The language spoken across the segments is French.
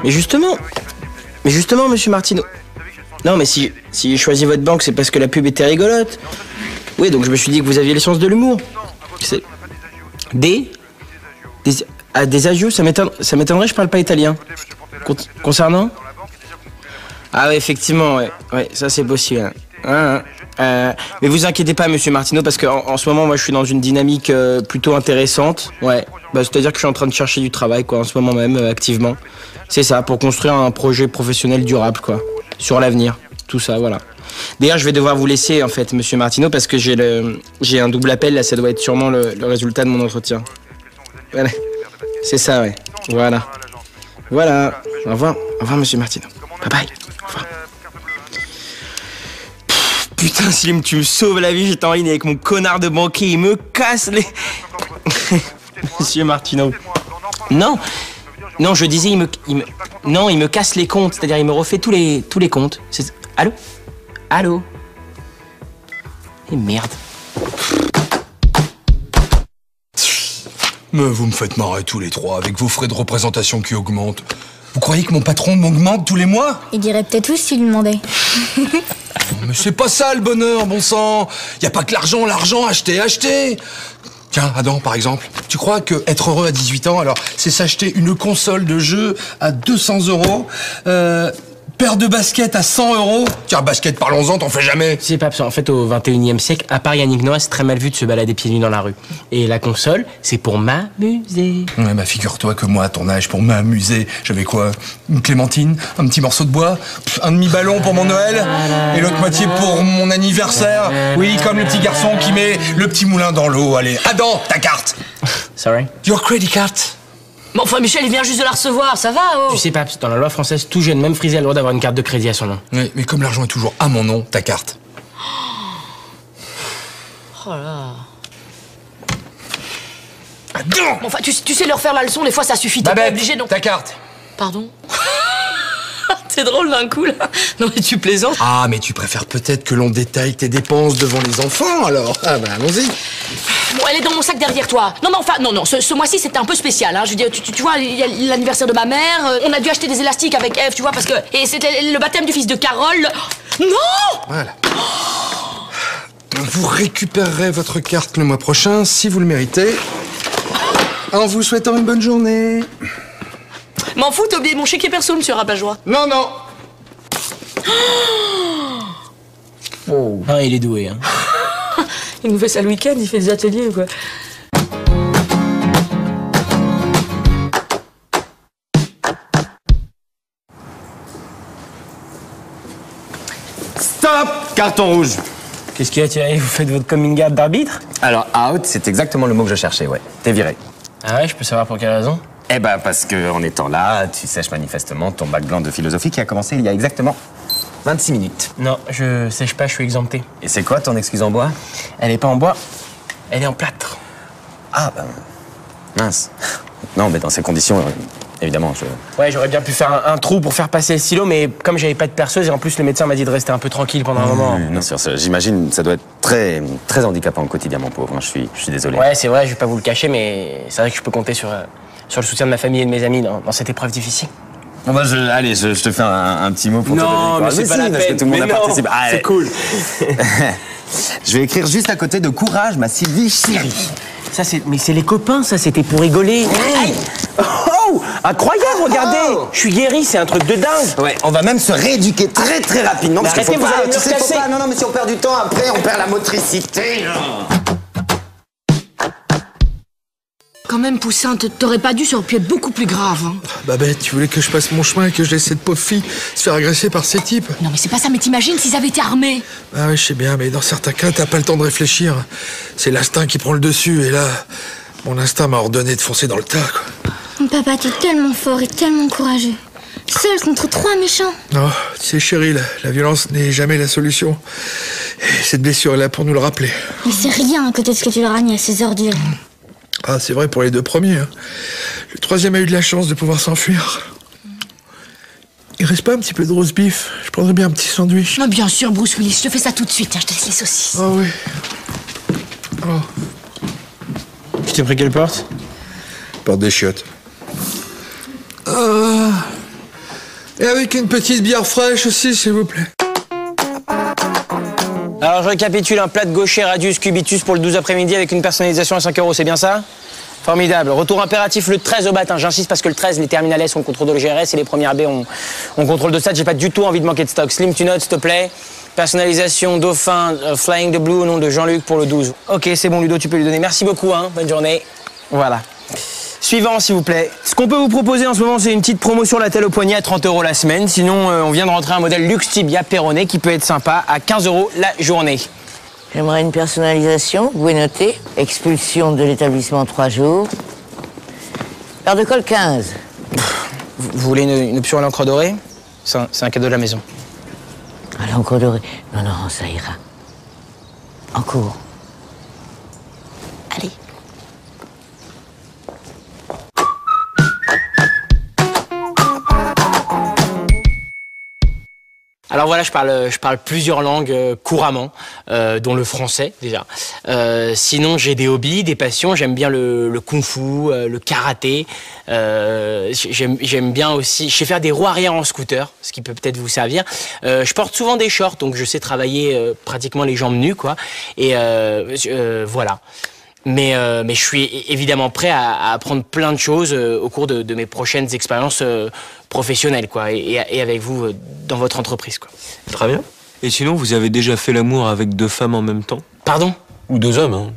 Mais justement, monsieur Martineau. Non, mais si j'ai choisi votre banque, c'est parce que la pub était rigolote. Oui, donc je me suis dit que vous aviez le sens de l'humour. C'est... Des agios, ça m'étonnerait, je parle pas italien. Concernant? Ah ouais, effectivement, ouais, ça c'est possible. Mais vous inquiétez pas, monsieur Martineau, parce qu'en ce moment, moi, je suis dans une dynamique plutôt intéressante. Ouais, c'est-à-dire que je suis en train de chercher du travail, quoi, en ce moment même, activement. C'est ça, pour construire un projet professionnel durable, quoi, sur l'avenir, tout ça, voilà. D'ailleurs, je vais devoir vous laisser, en fait, monsieur Martineau, parce que j'ai un double appel, là, ça doit être sûrement le résultat de mon entretien. Voilà, c'est ça, ouais, voilà. Voilà, au revoir, monsieur Martineau. Bye bye, au revoir. Putain, Slim, tu me sauves la vie, j'étais en ligne avec mon connard de banquier, il me casse les... Monsieur Martineau. Non, je disais, il me casse les comptes, c'est-à-dire il me refait tous les comptes. Allô Et merde. Mais vous me faites marrer tous les trois avec vos frais de représentation qui augmentent. Vous croyez que mon patron m'augmente tous les mois? Il dirait peut-être oui s'il lui demandait. Mais c'est pas ça le bonheur, bon sang. Y a pas que l'argent, acheter. Tiens, Adam, par exemple, tu crois que être heureux à 18 ans, alors, c'est s'acheter une console de jeu à 200 €, paire de baskets à 100 €. Tiens, basket, parlons-en, t'en fais jamais. C'est pas absent. En fait, au 21e siècle, à part Yannick Noah, c'est très mal vu de se balader pieds nus dans la rue. Et la console, c'est pour m'amuser. Ouais, bah figure-toi que moi, à ton âge, pour m'amuser, j'avais quoi? Une clémentine, un petit morceau de bois, un demi-ballon pour mon Noël, et l'autre moitié pour mon anniversaire. Oui, comme le petit garçon qui met le petit moulin dans l'eau. Allez, Adam, ta carte. Sorry. Your credit card. Mais enfin, Michel, il vient juste de la recevoir, ça va, oh. Tu sais, Paps, dans la loi française, tout jeune, même frisé, a le droit d'avoir une carte de crédit à son nom. Oui, mais comme l'argent est toujours à mon nom, ta carte. Oh là. Adam! Bon, enfin, tu sais leur faire la leçon, des fois ça suffit, t'es pas obligé, donc... ta carte. Pardon. C'est drôle d'un coup, là. Non, mais tu plaisantes. Ah, mais tu préfères peut-être que l'on détaille tes dépenses devant les enfants, alors. Ah, bah, allons-y. Bon, elle est dans mon sac derrière toi. Non, mais enfin, non, ce mois-ci, c'était un peu spécial, hein. Je veux dire, tu vois, il y a l'anniversaire de ma mère, on a dû acheter des élastiques avec Eve, tu vois, parce que... Et c'était le baptême du fils de Carole. Non! Voilà. Vous récupérerez votre carte le mois prochain, si vous le méritez. En vous souhaitant une bonne journée. M'en fous, t'as oublié mon chéquier perso, monsieur Rabat-Joie. Non. Oh. Ah, il est doué, hein. Il nous fait ça le week-end, il fait des ateliers, quoi. Stop! Carton rouge. Qu'est-ce qu'il y a, Thierry? Vous faites votre coming out d'arbitre? Alors, out, c'est exactement le mot que je cherchais, ouais. T'es viré. Ah ouais, je peux savoir pour quelle raison? Eh ben, parce que en étant là, tu sèches manifestement ton bac blanc de philosophie qui a commencé il y a exactement 26 minutes. Non, je sèche pas, je suis exempté. Et c'est quoi ton excuse en bois? Elle est pas en bois, elle est en plâtre. Ah, ben... mince. Non, mais dans ces conditions, évidemment, je... Ouais, j'aurais bien pu faire un trou pour faire passer le stylo, mais comme j'avais pas de perceuse, et en plus le médecin m'a dit de rester un peu tranquille pendant un moment. Bien sûr, j'imagine ça doit être très, très handicapant au quotidien, mon pauvre. Je suis désolé. Ouais, c'est vrai, je vais pas vous le cacher, mais c'est vrai que je peux compter sur le soutien de ma famille et de mes amis dans cette épreuve difficile. Bon bah, allez, je te fais un petit mot pour te donner le Non, mais c'est pas la parce que peine. tout le monde Mais a non, participé. c'est cool. Je vais écrire juste à côté de courage, ma Sylvie chérie. Ça, mais c'est les copains, ça, c'était pour rigoler. Aïe. Oh, incroyable, regardez. Je suis guéri, c'est un truc de dingue. Ouais, on va même se rééduquer très très rapidement. Mais Parce qu'il faut arrêtez, vous pas, allez me tu sais, faut casser. pas. Non, mais si on perd du temps, après, on perd la motricité. Quand même, Poussin, t'aurais pas dû, ça aurait pu être beaucoup plus grave, hein. Babette, tu voulais que je passe mon chemin et que je laisse cette pauvre fille se faire agresser par ces types? Non, mais c'est pas ça, mais t'imagines s'ils avaient été armés? Ah oui, je sais bien, mais dans certains cas, t'as pas le temps de réfléchir. C'est l'instinct qui prend le dessus, et là, mon instinct m'a ordonné de foncer dans le tas, quoi. Papa, t'es tellement fort et tellement courageux. Seul contre 3 méchants. Non, tu sais, chérie, la violence n'est jamais la solution. Et cette blessure est là pour nous le rappeler. Mais c'est rien à côté de ce que tu leur as mis à ces ordures. Ah, c'est vrai pour les deux premiers, hein. Le troisième a eu de la chance de pouvoir s'enfuir. Il reste pas un petit peu de roast beef? Je prendrais bien un petit sandwich. Non, bien sûr, Bruce Willis, je te fais ça tout de suite, hein, je te laisse les saucisses. Ah oui. Oh. Je t'ai pris quelle porte? Porte des chiottes. Et avec une petite bière fraîche aussi, s'il vous plaît. Alors je récapitule, un plat de gaucher radius cubitus pour le 12 après-midi avec une personnalisation à 5 €, c'est bien ça? Formidable. Retour impératif le 13 au bat. J'insiste parce que le 13, les terminales S ont le contrôle de GRS et les premières B ont contrôle de stade. J'ai pas du tout envie de manquer de stock. Slim, tu notes, s'il te plaît. Personnalisation Dauphin, Flying the Blue au nom de Jean-Luc pour le 12. Ok, c'est bon Ludo, tu peux lui donner. Merci beaucoup, hein. Bonne journée. Voilà. Suivant, s'il vous plaît. Ce qu'on peut vous proposer en ce moment, c'est une petite promotion la telle au poignet à 30 € la semaine. Sinon, on vient de rentrer un modèle Luxe Tibia Perronnet qui peut être sympa à 15 € la journée. J'aimerais une personnalisation, vous pouvez noter. Expulsion de l'établissement 3 jours. Paire de colle 15. Vous voulez une option à l'encre dorée? C'est un cadeau de la maison. À l'encre dorée. Non, non, ça ira. En cours. Allez. Alors voilà, je parle plusieurs langues couramment, dont le français déjà. Sinon, j'ai des hobbies, des passions. J'aime bien le kung-fu, le karaté. J'aime bien aussi. Je sais faire des roues arrière en scooter, ce qui peut peut-être vous servir. Je porte souvent des shorts, donc je sais travailler pratiquement les jambes nues, quoi. Et voilà. Mais je suis évidemment prêt à apprendre plein de choses au cours de mes prochaines expériences professionnelles, quoi, et avec vous dans votre entreprise, quoi. Très bien. Et sinon, vous avez déjà fait l'amour avec 2 femmes en même temps? Pardon? Ou 2 hommes, hein.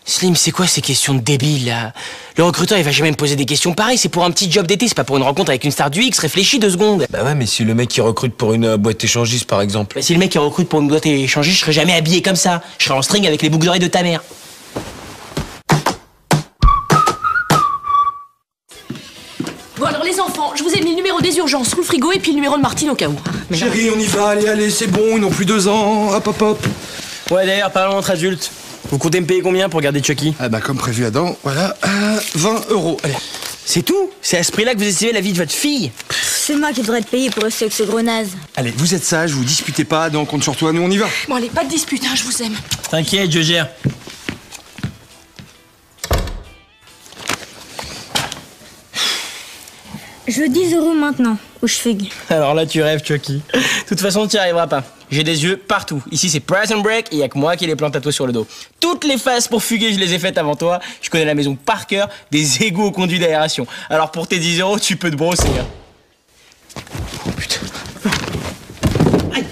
Slim, c'est quoi ces questions de débiles, là? Le recruteur, il va jamais me poser des questions pareilles. C'est pour un petit job d'été, c'est pas pour une rencontre avec une star du X. Réfléchis 2 secondes. Bah ouais, mais si le mec il recrute pour une boîte échangiste, par exemple. Bah, si le mec il recrute pour une boîte échangiste, je serais jamais habillé comme ça. Je serais en string avec les boucles d'oreilles de ta mère. Bon alors les enfants, je vous ai mis le numéro des urgences sous le frigo et puis le numéro de Martine au cas où. Mais Chérie, on y va, allez, c'est bon, ils n'ont plus 2 ans, hop, hop, hop. Ouais, d'ailleurs, parlons entre adultes. Vous comptez me payer combien pour garder Chucky? Ah bah comme prévu Adam, voilà, 20 €, allez. C'est tout? C'est à ce prix-là que vous estimez la vie de votre fille? C'est moi qui devrais être payé pour rester avec ce gros naze. Allez, vous êtes sages, vous disputez pas, Adam, compte sur toi, nous on y va. bon allez, pas de dispute, hein, je vous aime. T'inquiète, je gère. Je veux 10 € maintenant, ou je figue. Alors là, tu rêves, Chucky. De toute façon, tu n'y arriveras pas. J'ai des yeux partout. Ici, c'est Press and Break et il n'y a que moi qui les plante tatoués sur le dos. Toutes les phases pour fuguer, je les ai faites avant toi. Je connais la maison par cœur, des égouts au conduit d'aération. Alors pour tes 10 €, tu peux te brosser. Hein. Oh putain. Aïe.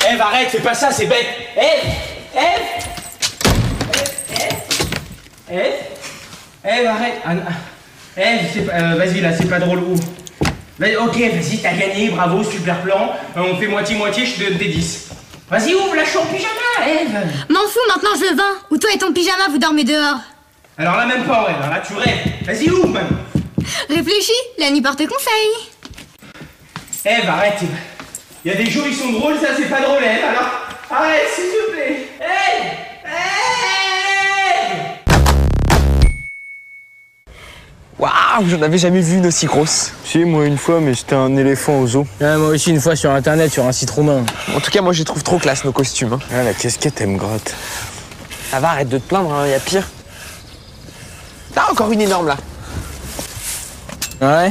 Ève, arrête, fais pas ça, c'est bête. Ève, arrête. Ah, c'est pas... vas-y, là, c'est pas drôle. Où? Ok, vas-y, t'as gagné, bravo, super plan. On fait moitié-moitié, je te donne tes 10. Vas-y, ouvre, là, je suis en pyjama, Ève. M'en fous, maintenant je veux 20. Ou toi et ton pyjama, vous dormez dehors. Alors là, même pas en rêve, hein, là, tu rêves. Vas-y, ouvre, même. Réfléchis, la nuit porte conseil. Ève, arrête. Il y a des jours, ils sont drôles, ça, c'est pas drôle, Ève. Alors, arrête, s'il te plaît. Ève. Waouh, j'en avais jamais vu une aussi grosse. Si, moi une fois, mais c'était un éléphant au zoo. Ouais, moi aussi, une fois sur internet, sur un site roumain. En tout cas, moi, je les trouve trop classe, nos costumes. Hein. Ah, la casquette, elle me gratte. Ça va, arrête de te plaindre, hein, y a pire. Ah, encore une énorme, là. Ouais.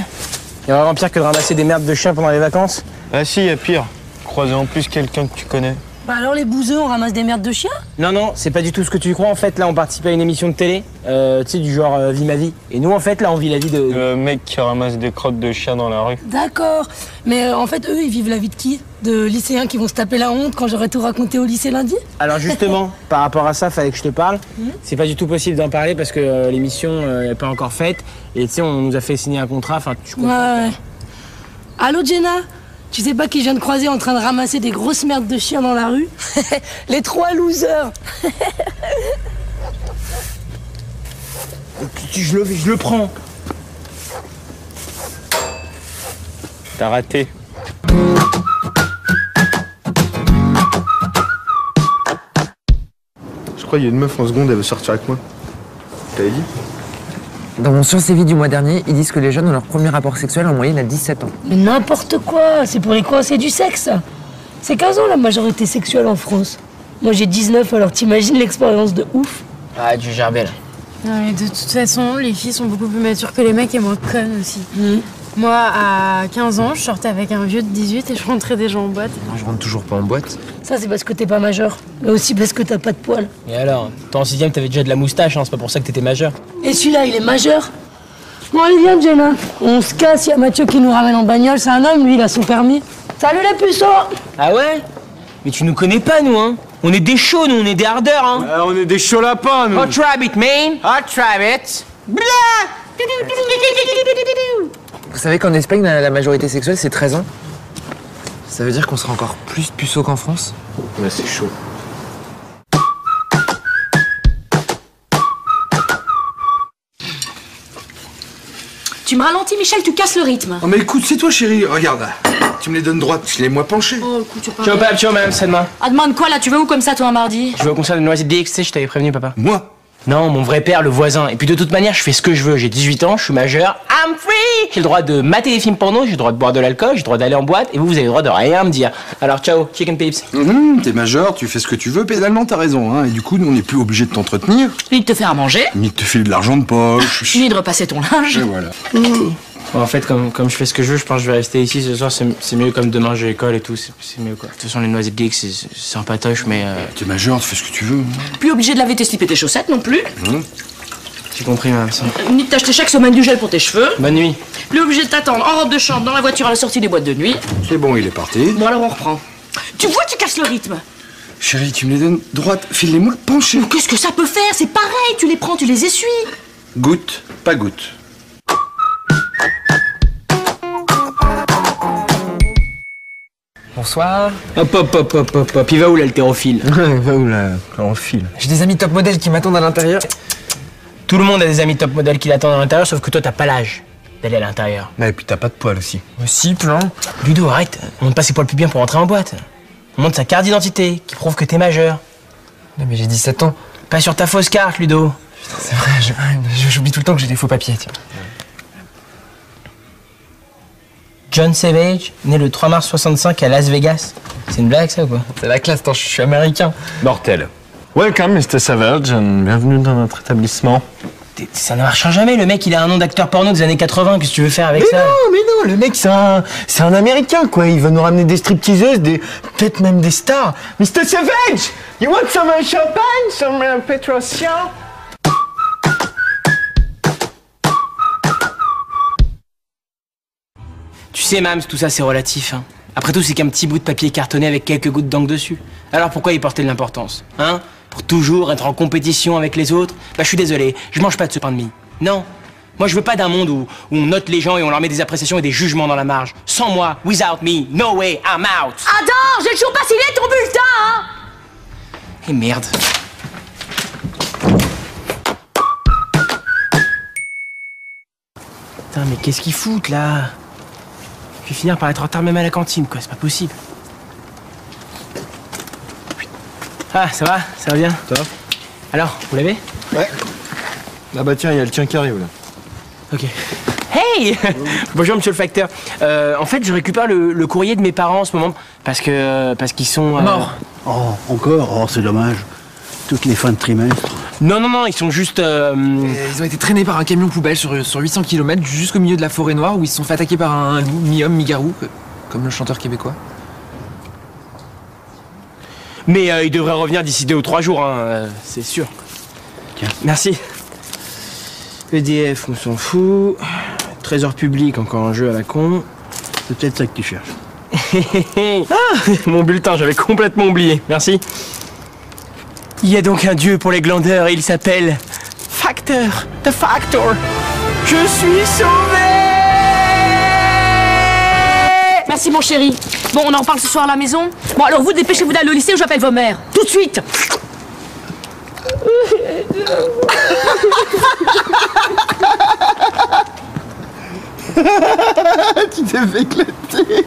Il y a vraiment pire que de ramasser des merdes de chiens pendant les vacances. Ah si, y a pire. Croiser en plus quelqu'un que tu connais. Bah alors les bouseux, on ramasse des merdes de chiens? Non, c'est pas du tout ce que tu crois. En fait, là, on participe à une émission de télé, tu sais, du genre Vie ma vie. Et nous, en fait, là, on vit la vie de... Le mec qui ramasse des crottes de chiens dans la rue. D'accord. Mais en fait, eux, ils vivent la vie de qui? De lycéens qui vont se taper la honte quand j'aurai tout raconté au lycée lundi? Alors justement, par rapport à ça, fallait que je te parle. C'est pas du tout possible d'en parler parce que l'émission n'est pas encore faite. Et tu sais, on nous a fait signer un contrat, enfin, tu comprends. Ouais. Allô, Jenna? Tu sais pas qui je viens de croiser en train de ramasser des grosses merdes de chiens dans la rue? Les 3 losers. Je le prends. T'as raté. Je crois qu'il y a une meuf en seconde, elle veut sortir avec moi. T'avais dit? Dans mon Science et Vie du mois dernier, ils disent que les jeunes ont leur premier rapport sexuel en moyenne à 17 ans. Mais n'importe quoi, c'est pour les coincer du sexe. C'est 15 ans la majorité sexuelle en France. Moi j'ai 19, alors t'imagines l'expérience de ouf? Ah, tu gères bien. Non, mais de toute façon, les filles sont beaucoup plus matures que les mecs et moins connes aussi. Moi, à 15 ans, je sortais avec un vieux de 18 et je rentrais déjà en boîte. Moi, je rentre toujours pas en boîte. Ça, c'est parce que t'es pas majeur. Mais aussi parce que t'as pas de poils. Et alors, toi en 6ème, t'avais déjà de la moustache, hein, c'est pas pour ça que t'étais majeur. Et celui-là, il est majeur. Bon, allez, viens, Jenna. On se casse, il y a Mathieu qui nous ramène en bagnole. C'est un homme, lui, il a son permis. Salut les puceaux! Ah ouais? Mais tu nous connais pas, nous, hein? On est des chauds, nous, on est des hardeurs, hein? On est des chauds lapins, nous. Hot rabbit, man! Hot rabbit! Vous savez qu'en Espagne, la majorité sexuelle, c'est 13 ans. Ça veut dire qu'on sera encore plus puceaux qu'en France? Ouais, c'est chaud. Tu me ralentis, Michel, tu casses le rythme. Oh mais écoute, c'est toi chérie, regarde. Tu me les donnes droites, je les moi penchées. Oh, écoute, tu Ciao, papa, ciao, madame, c'est demain. Ah, demande quoi, là? Tu vas où comme ça, toi, un mardi? Je vais au concert de Noisette DXC, je t'avais prévenu, papa. Moi? Non, mon vrai père, le voisin. Et puis de toute manière, je fais ce que je veux. J'ai 18 ans, je suis majeur. I'm free! J'ai le droit de mater des films porno, j'ai le droit de boire de l'alcool, j'ai le droit d'aller en boîte, et vous avez le droit de rien me dire. Alors, ciao, chicken pips. T'es majeur, tu fais ce que tu veux, pédalement t'as raison, hein. Et du coup, nous, on n'est plus obligé de t'entretenir, Ni de te faire à manger, ni de te filer de l'argent de poche. ni de repasser ton linge. Et voilà. En fait, comme je fais ce que je veux, je pense que je vais rester ici ce soir. C'est mieux comme demain j'ai l'école et tout, c'est mieux quoi. De toute façon, les Noisettes DX, c'est sympatoche, mais. T'es majeur, tu fais ce que tu veux. Plus obligé de laver tes slips et tes chaussettes non plus. J'ai compris, madame. Ni de t'acheter chaque semaine du gel pour tes cheveux. Bonne nuit. Plus obligé de t'attendre en robe de chambre dans la voiture à la sortie des boîtes de nuit. C'est bon, il est parti. Bon, alors on reprend. Tu vois, tu casses le rythme. Chérie, tu me les donnes droites, file-les-moi penchées. Qu'est-ce que ça peut faire? C'est pareil, tu les prends, tu les essuies. Goutte, pas goutte. Bonsoir. Hop. Il va où l'haltérophile? Va où là? En fil. J'ai des amis top modèles qui m'attendent à l'intérieur. Tout le monde a des amis top modèles qui l'attendent à l'intérieur, sauf que toi, t'as pas l'âge d'aller à l'intérieur. Et puis t'as pas de poils aussi. Si, plein. Ludo, arrête. On monte pas ses poils plus bien pour entrer en boîte. On monte sa carte d'identité qui prouve que t'es majeur. Non, mais j'ai 17 ans. Pas sur ta fausse carte, Ludo. C'est vrai, j'oublie tout le temps que j'ai des faux papiers, tiens. John Savage, né le 3 mars 65 à Las Vegas. C'est une blague, ça, ou quoi? C'est la classe, attends, je suis américain. Mortel. Welcome, Mr. Savage, and bienvenue dans notre établissement. Ça ne marchera jamais, le mec, il a un nom d'acteur porno des années 80, qu'est-ce que tu veux faire avec ça? Mais non, le mec, c'est un Américain, quoi. Il va nous ramener des stripteaseuses, peut-être même des stars. Mr. Savage, you want some champagne, some Petrosian? Tu sais, Mams, tout ça, c'est relatif, hein. Après tout, c'est qu'un petit bout de papier cartonné avec quelques gouttes d'encre dessus. Alors pourquoi y porter de l'importance, hein? Pour toujours être en compétition avec les autres? Bah, je suis désolé, je mange pas de ce pain de mie. Non. Moi, je veux pas d'un monde où on note les gens et on leur met des appréciations et des jugements dans la marge. Sans moi, without me, no way, I'm out. Adam, j'ai toujours pas signé ton bulletin, hein? Et merde. Putain, mais qu'est-ce qu'ils foutent, là? Je vais finir par être en retard même à la cantine, quoi, c'est pas possible. Ah, ça va bien? Top. Alors, vous l'avez? Ouais. Ah bah tiens, il y a le tien qui arrive là. Ok. Hey Bonjour, monsieur le facteur. En fait, je récupère le courrier de mes parents en ce moment parce qu'ils sont... Morts. Oh, encore? Oh, c'est dommage. Toutes les fins de trimestre. Non, ils sont juste... Ils ont été traînés par un camion poubelle sur 800 km jusqu'au milieu de la forêt noire où ils se sont fait attaquer par un loup, mi-homme, mi-garou, comme le chanteur québécois. Mais ils devraient revenir d'ici 2 ou 3 jours, hein, c'est sûr. Tiens. Merci. EDF, on s'en fout. Trésor public, encore un jeu à la con. C'est peut-être ça que tu cherches. Ah, mon bulletin, j'avais complètement oublié. Merci. Il y a donc un dieu pour les glandeurs et il s'appelle Factor. The Factor. Je suis sauvé! Merci, mon chéri. Bon, on en reparle ce soir à la maison. Bon, alors vous, dépêchez-vous d'aller au lycée ou j'appelle vos mères. Tout de suite! Tu t'es fait éclater.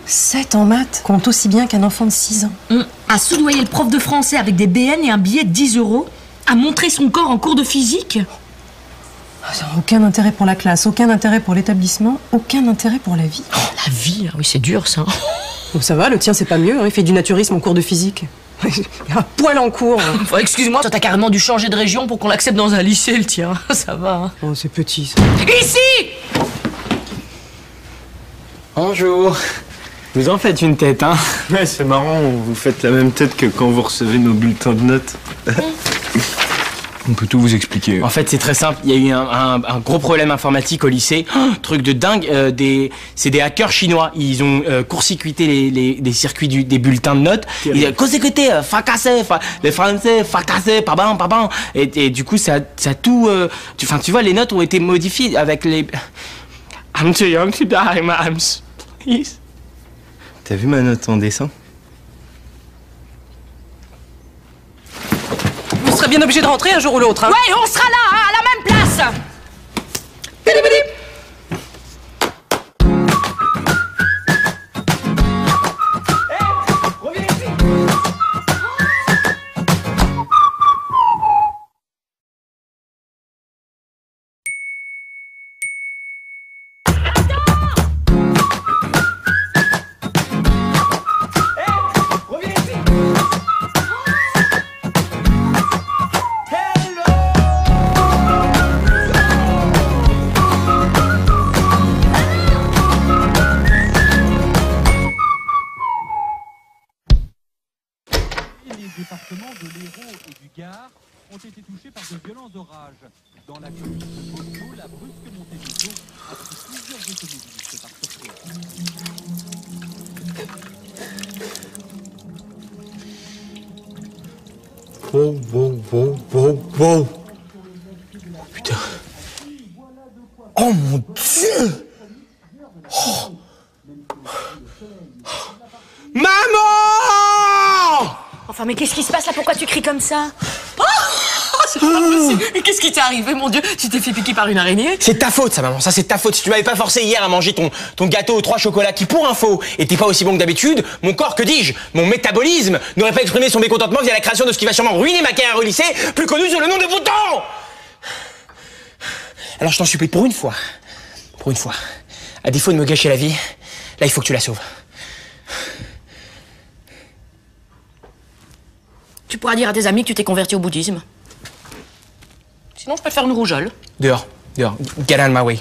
7 en maths compte aussi bien qu'un enfant de 6 ans. À soudoyer le prof de français avec des BN et un billet de 10 €. À montrer son corps en cours de physique. Aucun intérêt pour la classe, aucun intérêt pour l'établissement, aucun intérêt pour la vie. La vie, oui, c'est dur, ça. Bon, ça va, le tien c'est pas mieux, hein, il fait du naturisme en cours de physique. Il y a un poil en cours. Enfin, excuse-moi, toi t'as carrément dû changer de région pour qu'on l'accepte dans un lycée, le tien. Ça va, hein. Oh, c'est petit, ça. Ici! Bonjour. Vous en faites une tête, hein? Ouais, c'est marrant, vous faites la même tête que quand vous recevez nos bulletins de notes. On peut tout vous expliquer. En fait, c'est très simple. Il y a eu un gros problème informatique au lycée. Oh, truc de dingue. C'est des hackers chinois. Ils ont court-circuité les circuits des bulletins de notes. Ils ont court-circuité, fracassé, les Français, fracassé, pardon. Et du coup, ça a tout... Enfin, tu vois, les notes ont été modifiées avec les... I'm too young to die, mams. Please. T'as vu ma note en dessin? Vous serez bien obligé de rentrer un jour ou l'autre, hein. Ouais, on sera là, hein, à la même place. Bidi bidi. Les départements de l'Hérault et du Gard ont été touchés par de violents orages. Dans la commune de Beaulieu, la brusque montée des eaux a pris plusieurs automobilistes par Wow. Putain. Oh mon Dieu. Oh. Maman! Enfin, mais qu'est-ce qui se passe là? Pourquoi tu cries comme ça? Oh, c'est pas possible. Mais qu'est-ce qui t'est arrivé, mon Dieu? Tu t'es fait piquer par une araignée? C'est ta faute, ça, maman. Ça, c'est ta faute. Si tu m'avais pas forcé hier à manger ton gâteau aux 3 chocolats qui, pour info, était pas aussi bon que d'habitude, mon corps, que dis-je, mon métabolisme, n'aurait pas exprimé son mécontentement via la création de ce qui va sûrement ruiner ma carrière au lycée, plus connu sous le nom de bouton. Alors, je t'en supplie, pour une fois, à défaut de me gâcher la vie, là, il faut que tu la sauves. Tu pourras dire à tes amis que tu t'es converti au bouddhisme. Sinon, je peux te faire une rougeole. Dehors. Get out of my way.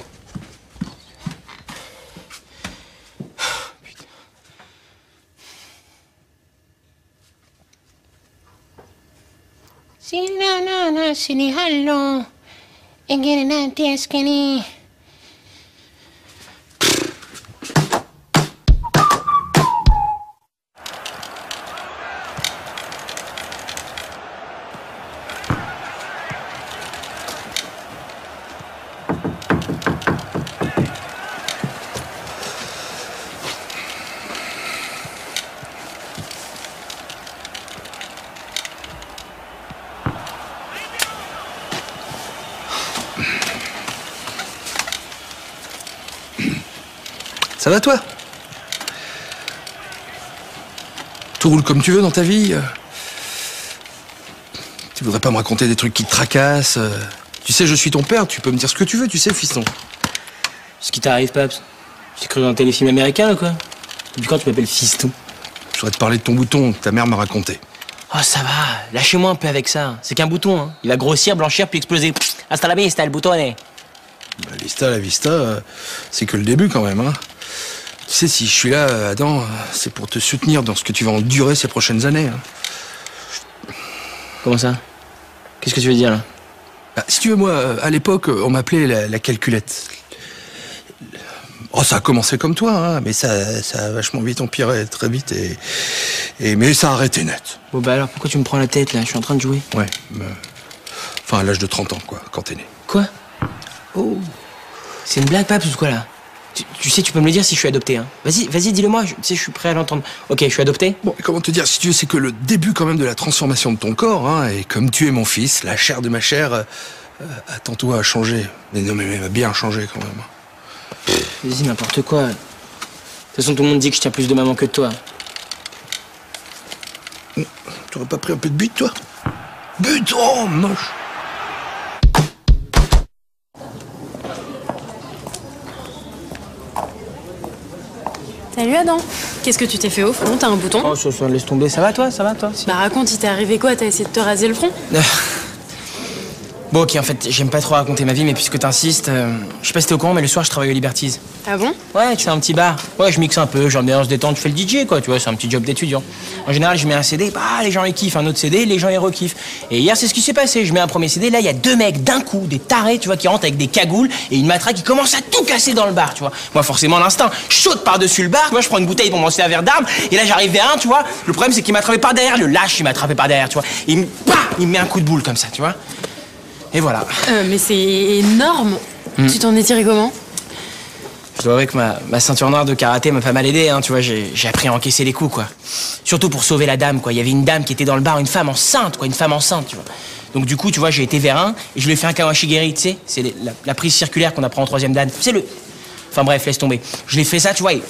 Ça va, toi? Tout roule comme tu veux dans ta vie? Tu voudrais pas me raconter des trucs qui te tracassent? Tu sais, je suis ton père, tu peux me dire ce que tu veux, tu sais, fiston. Ce qui t'arrive, Paps? Tu cru dans un téléfilm américain, ou quoi? Depuis quand tu m'appelles fiston? Je voudrais te parler de ton bouton que ta mère m'a raconté. Oh, ça va. Lâchez-moi un peu avec ça. C'est qu'un bouton, hein. Il va grossir, blanchir, puis exploser. Hasta la vista, le bouton, est. La vista, c'est que le début, quand même, hein. Tu sais, si je suis là, Adam, c'est pour te soutenir dans ce que tu vas endurer ces prochaines années. Hein. Comment ça? Qu'est-ce que tu veux dire, là? Bah, si tu veux, moi, à l'époque, on m'appelait la calculette. Oh, ça a commencé comme toi, hein, mais ça a vachement vite empiré, très vite, mais ça a arrêté net. Bon, bah alors, pourquoi tu me prends la tête, là? Je suis en train de jouer. Ouais, enfin, à l'âge de 30 ans, quoi, quand t'es né. Quoi? Oh, c'est une blague, Paps, ou quoi, là? Tu sais, tu peux me le dire si je suis adopté, hein. Vas-y, dis-le-moi, tu sais, je suis prêt à l'entendre. Ok, je suis adopté? Bon, comment te dire, si tu veux, c'est que le début quand même de la transformation de ton corps, hein, et comme tu es mon fils, la chair de ma chair, attends-toi à changer. Mais non, mais bien changé quand même. Vas-y, n'importe quoi. De toute façon, tout le monde dit que je tiens plus de maman que de toi. T'aurais pas pris un peu de but, toi? But? Oh, moche! T'as Salut Adam. Qu'est-ce que tu t'es fait au front? T'as un bouton? Oh, ça, laisse tomber. Ça va toi si. Bah raconte, il t'est arrivé quoi? T'as essayé de te raser le front? Bon, ok, en fait, j'aime pas trop raconter ma vie, mais puisque t'insistes, je sais pas si t'es au courant, mais le soir, je travaille au Liberties. Ah bon? Ouais, c'est un petit bar. Ouais, je mixe un peu, genre bien on se détend, je fais le DJ, quoi, tu vois, c'est un petit job d'étudiant. En général, je mets un CD, bah, les gens ils kiffent, un autre CD, les gens ils rekiffent. Et hier, c'est ce qui s'est passé, je mets un premier CD, là, il y a 2 mecs d'un coup, des tarés, tu vois, qui rentrent avec des cagoules et une matraque qui commence à tout casser dans le bar, tu vois. Moi, forcément, l'instinct, je saute par-dessus le bar, tu vois, je prends une bouteille pour m'en servir d'arme, et là, j'arrive vers un, tu vois. Le problème, c'est qu'il m'a attrapé par derrière, le lâche, il m'a attrapé par derrière, tu vois. Et il me met un coup de boule comme ça, tu vois. Et voilà. Mais c'est énorme. Tu t'en es tiré comment? Je dois avouer que ma ceinture noire de karaté m'a pas mal aidé, hein, tu vois, j'ai appris à encaisser les coups, quoi. Surtout pour sauver la dame, quoi. Il y avait une dame qui était dans le bar, une femme enceinte, quoi, une femme enceinte, tu vois. Donc du coup, tu vois, j'ai été vers un et je lui ai fait un kawashigiri, tu sais, c'est la prise circulaire qu'on apprend en 3e dan. C'est le... Enfin bref, laisse tomber. Je l'ai fait ça, tu vois, et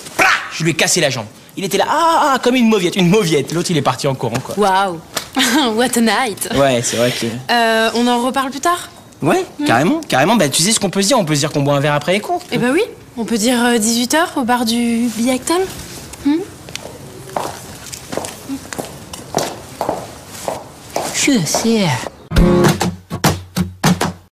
je lui ai cassé la jambe. Il était là, comme une mauviette. L'autre, il est parti en courant, quoi. Waouh. What a night. Ouais, c'est vrai que... On en reparle plus tard? Ouais, carrément. Bah, tu sais ce qu'on peut se dire? On peut se dire qu'on boit un verre après les cours. Eh bah oui, on peut dire 18h au bar du Biactal. Je sais.